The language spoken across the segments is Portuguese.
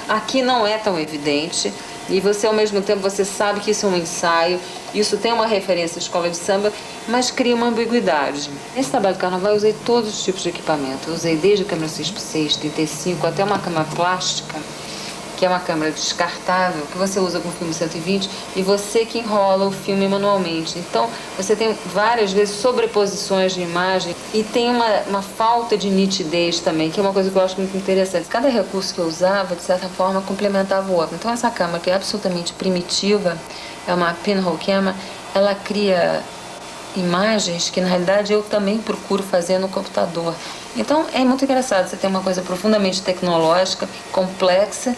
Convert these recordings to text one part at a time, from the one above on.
Aqui não é tão evidente e você, ao mesmo tempo, você sabe que isso é um ensaio, isso tem uma referência à escola de samba, mas cria uma ambiguidade. Nesse trabalho de carnaval eu usei todos os tipos de equipamento. Eu usei desde a câmera 6x6, 35, até uma câmera plástica, que é uma câmera descartável, que você usa com filme 120 e você que enrola o filme manualmente. Então, você tem várias vezes sobreposições de imagem e tem uma falta de nitidez também, que é uma coisa que eu acho muito interessante. Cada recurso que eu usava, de certa forma, complementava o outro. Então, essa câmera, que é absolutamente primitiva, é uma pinhole camera, ela cria imagens que, na realidade, eu também procuro fazer no computador. Então, é muito engraçado. Você tem uma coisa profundamente tecnológica, complexa,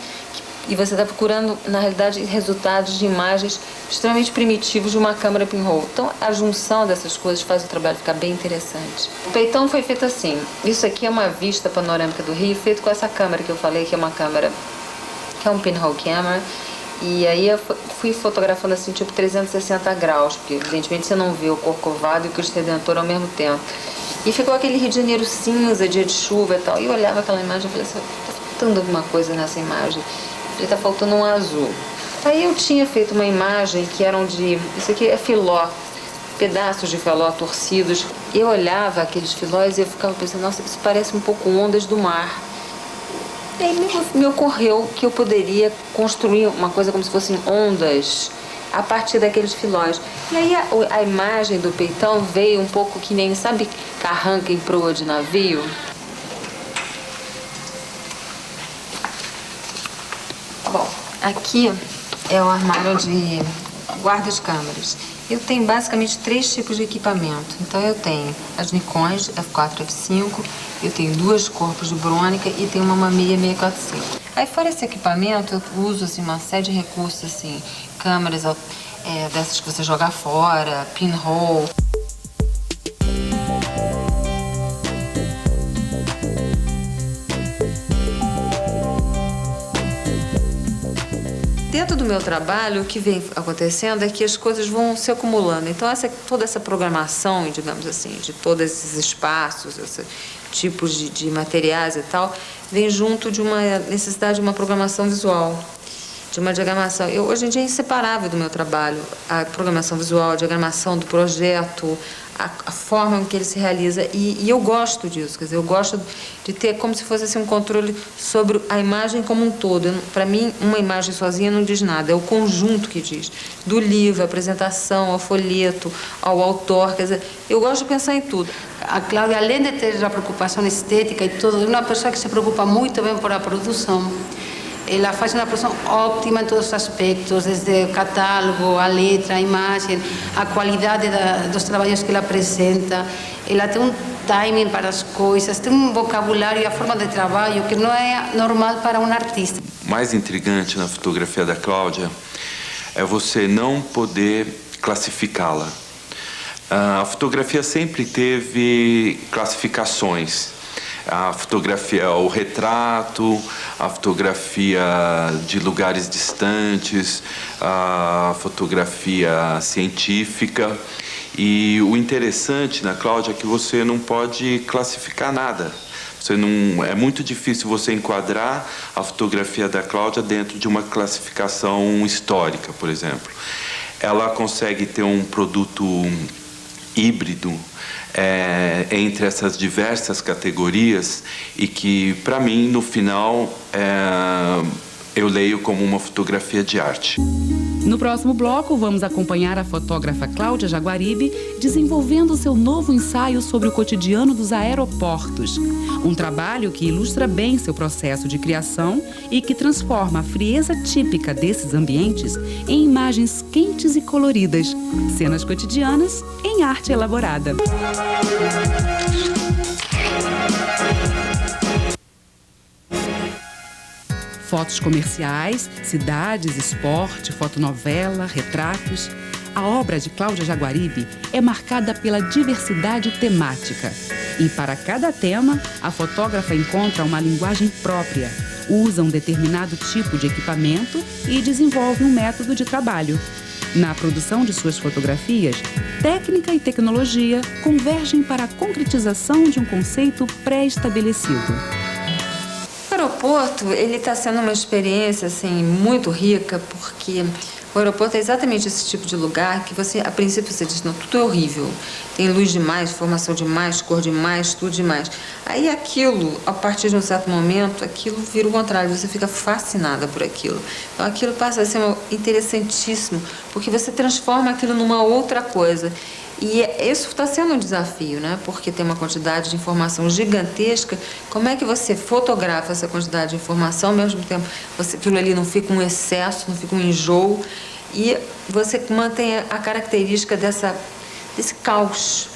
e você está procurando, na realidade, resultados de imagens extremamente primitivos de uma câmera pinhole. Então, a junção dessas coisas faz o trabalho ficar bem interessante. O peitão foi feito assim. Isso aqui é uma vista panorâmica do Rio, feito com essa câmera que eu falei, que é uma câmera, que é um pinhole camera. E aí eu fui fotografando assim, tipo 360 graus, porque evidentemente você não vê o Corcovado e o Cristo Redentor ao mesmo tempo. E ficou aquele Rio de Janeiro cinza, dia de chuva e tal. E eu olhava aquela imagem e falei assim, tá faltando alguma coisa nessa imagem. Eu falei, tá faltando um azul. Aí eu tinha feito uma imagem que eram de, isso aqui é filó, pedaços de filó torcidos. Eu olhava aqueles filóis e eu ficava pensando, nossa, isso parece um pouco ondas do mar. E aí me ocorreu que eu poderia construir uma coisa como se fossem ondas a partir daqueles filóis. E aí a imagem do peitão veio um pouco que nem, sabe, carranca em proa de navio? Bom, aqui é o armário de guarda-câmeras. Eu tenho basicamente 3 tipos de equipamento. Então eu tenho as Nikons F4, F5, eu tenho 2 corpos de Brônica e tenho uma Mamiya 645. Aí fora esse equipamento, eu uso assim, uma série de recursos, assim, câmeras dessas que você joga fora, pinhole. Dentro do meu trabalho, o que vem acontecendo é que as coisas vão se acumulando. Então, toda essa programação, digamos assim, de todos esses espaços, esses tipos de materiais e tal, vem junto de uma necessidade de uma programação visual, de uma diagramação. Hoje em dia é inseparável do meu trabalho a programação visual, a diagramação do projeto, a forma em que ele se realiza. E eu gosto disso, quer dizer, eu gosto de ter como se fosse assim, um controle sobre a imagem como um todo. Para mim, uma imagem sozinha não diz nada, é o conjunto que diz. Do livro, a apresentação, ao folheto, ao autor, quer dizer, eu gosto de pensar em tudo. A Cláudia, além de ter a preocupação estética e tudo, é uma pessoa que se preocupa muito bem por a produção. Ela faz uma produção ótima em todos os aspectos, desde o catálogo, a letra, a imagem, a qualidade dos trabalhos que ela apresenta. Ela tem um timing para as coisas, tem um vocabulário e a forma de trabalho que não é normal para um artista. O mais intrigante na fotografia da Cláudia é você não poder classificá-la. A fotografia sempre teve classificações. A fotografia, o retrato, a fotografia de lugares distantes, a fotografia científica. E o interessante na Cláudia é que você não pode classificar nada. É muito difícil você enquadrar a fotografia da Cláudia dentro de uma classificação histórica, por exemplo. Ela consegue ter um produto híbrido entre essas diversas categorias e que, para mim, no final, eu leio como uma fotografia de arte. No próximo bloco, vamos acompanhar a fotógrafa Cláudia Jaguaribe desenvolvendo seu novo ensaio sobre o cotidiano dos aeroportos. Um trabalho que ilustra bem seu processo de criação e que transforma a frieza típica desses ambientes em imagens quentes e coloridas, cenas cotidianas em arte elaborada. Fotos comerciais, cidades, esporte, fotonovela, retratos. A obra de Cláudia Jaguaribe é marcada pela diversidade temática. E para cada tema, a fotógrafa encontra uma linguagem própria, usa um determinado tipo de equipamento e desenvolve um método de trabalho. Na produção de suas fotografias, técnica e tecnologia convergem para a concretização de um conceito pré-estabelecido. Para aeroporto, ele está sendo uma experiência assim, muito rica, porque o aeroporto é exatamente esse tipo de lugar que você, a princípio, você diz, não, tudo é horrível. Tem luz demais, informação demais, cor demais, tudo demais. Aí aquilo, a partir de um certo momento, aquilo vira o contrário, você fica fascinada por aquilo. Então aquilo passa a ser interessantíssimo, porque você transforma aquilo numa outra coisa. E isso está sendo um desafio, né? Porque tem uma quantidade de informação gigantesca. Como é que você fotografa essa quantidade de informação, ao mesmo tempo aquilo ali não fica um excesso, não fica um enjoo, e você mantém a característica desse caos.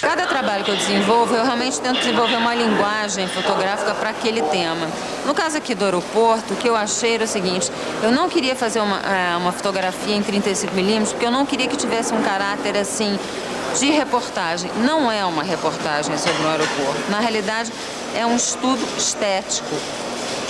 Cada trabalho que eu desenvolvo, eu realmente tento desenvolver uma linguagem fotográfica para aquele tema. No caso aqui do aeroporto, o que eu achei era o seguinte, eu não queria fazer uma fotografia em 35mm, porque eu não queria que tivesse um caráter assim de reportagem. Não é uma reportagem sobre um aeroporto. Na realidade, é um estudo estético.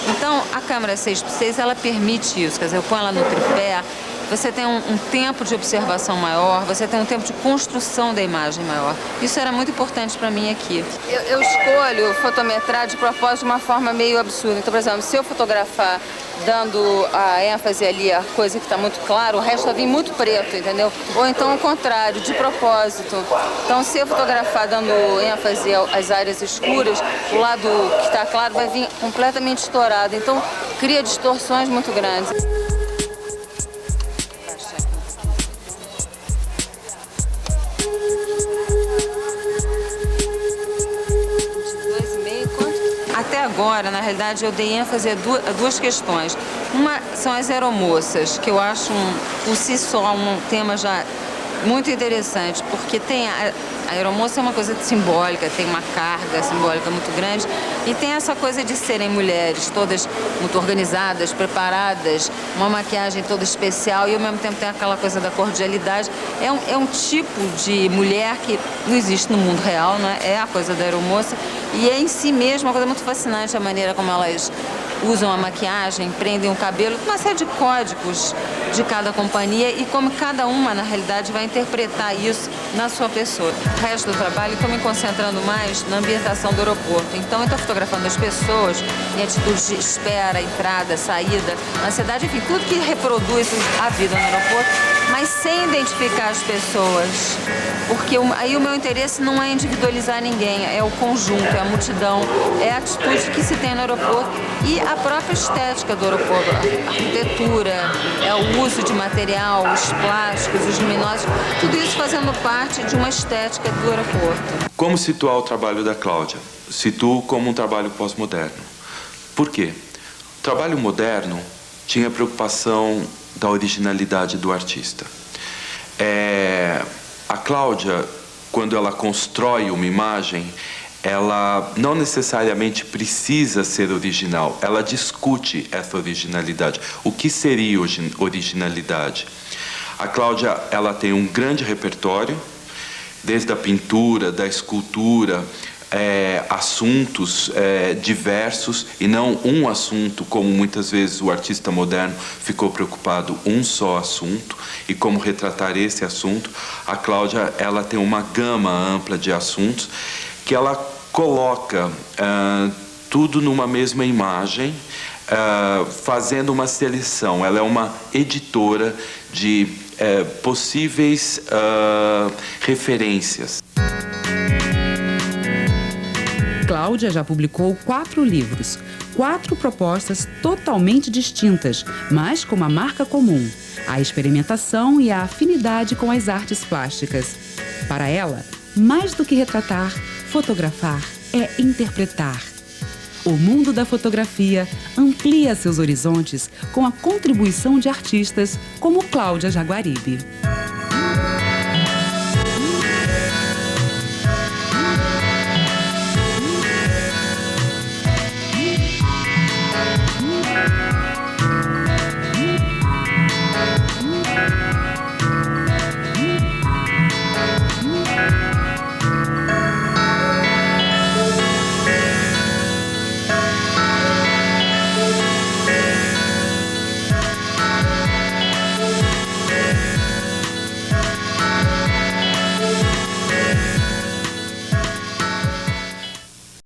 Então, a câmera 6x6, ela permite isso, quer dizer, eu ponho ela no tripé, você tem um tempo de observação maior, você tem um tempo de construção da imagem maior. Isso era muito importante para mim aqui. Eu escolho fotometrar de propósito de uma forma meio absurda. Então, por exemplo, se eu fotografar dando a ênfase ali, a coisa que está muito clara, o resto vai vir muito preto, entendeu? Ou então o contrário, de propósito. Então, se eu fotografar dando ênfase às áreas escuras, o lado que está claro vai vir completamente estourado. Então, cria distorções muito grandes. Até agora, na realidade, eu dei ênfase a duas questões. Uma são as aeromoças, que eu acho por si só um tema já muito interessante, porque tem a aeromoça é uma coisa simbólica, tem uma carga simbólica muito grande, e tem essa coisa de serem mulheres todas muito organizadas, preparadas, uma maquiagem toda especial, e ao mesmo tempo tem aquela coisa da cordialidade. É um tipo de mulher que não existe no mundo real, né? É a coisa da aeromoça, e é em si mesmo uma coisa muito fascinante a maneira como elas usam a maquiagem, prendem o cabelo, uma série de códigos de cada companhia e como cada uma, na realidade, vai interpretar isso na sua pessoa. O resto do trabalho, estou me concentrando mais na ambientação do aeroporto. Então, eu estou fotografando as pessoas em atitudes de espera, entrada, saída, ansiedade, enfim, tudo que reproduz a vida no aeroporto, mas sem identificar as pessoas. Porque aí o meu interesse não é individualizar ninguém, é o conjunto, é a multidão, é a atitude que se tem no aeroporto e a própria estética do aeroporto, a arquitetura, é o uso de material, os plásticos, os luminosos, tudo isso fazendo parte de uma estética do aeroporto. Como situar o trabalho da Cláudia? Situo como um trabalho pós-moderno. Por quê? O trabalho moderno tinha preocupação da originalidade do artista. A Cláudia, quando ela constrói uma imagem, ela não necessariamente precisa ser original, ela discute essa originalidade. O que seria originalidade? A Cláudia, ela tem um grande repertório, desde a pintura, da escultura, assuntos diversos, e não um assunto, como muitas vezes o artista moderno ficou preocupado, um só assunto, e como retratar esse assunto. A Cláudia, ela tem uma gama ampla de assuntos, que ela coloca tudo numa mesma imagem, fazendo uma seleção. Ela é uma editora de possíveis referências. Cláudia já publicou 4 livros, 4 propostas totalmente distintas, mas com uma marca comum: a experimentação e a afinidade com as artes plásticas. Para ela, mais do que retratar, fotografar é interpretar. O mundo da fotografia amplia seus horizontes com a contribuição de artistas como Cláudia Jaguaribe.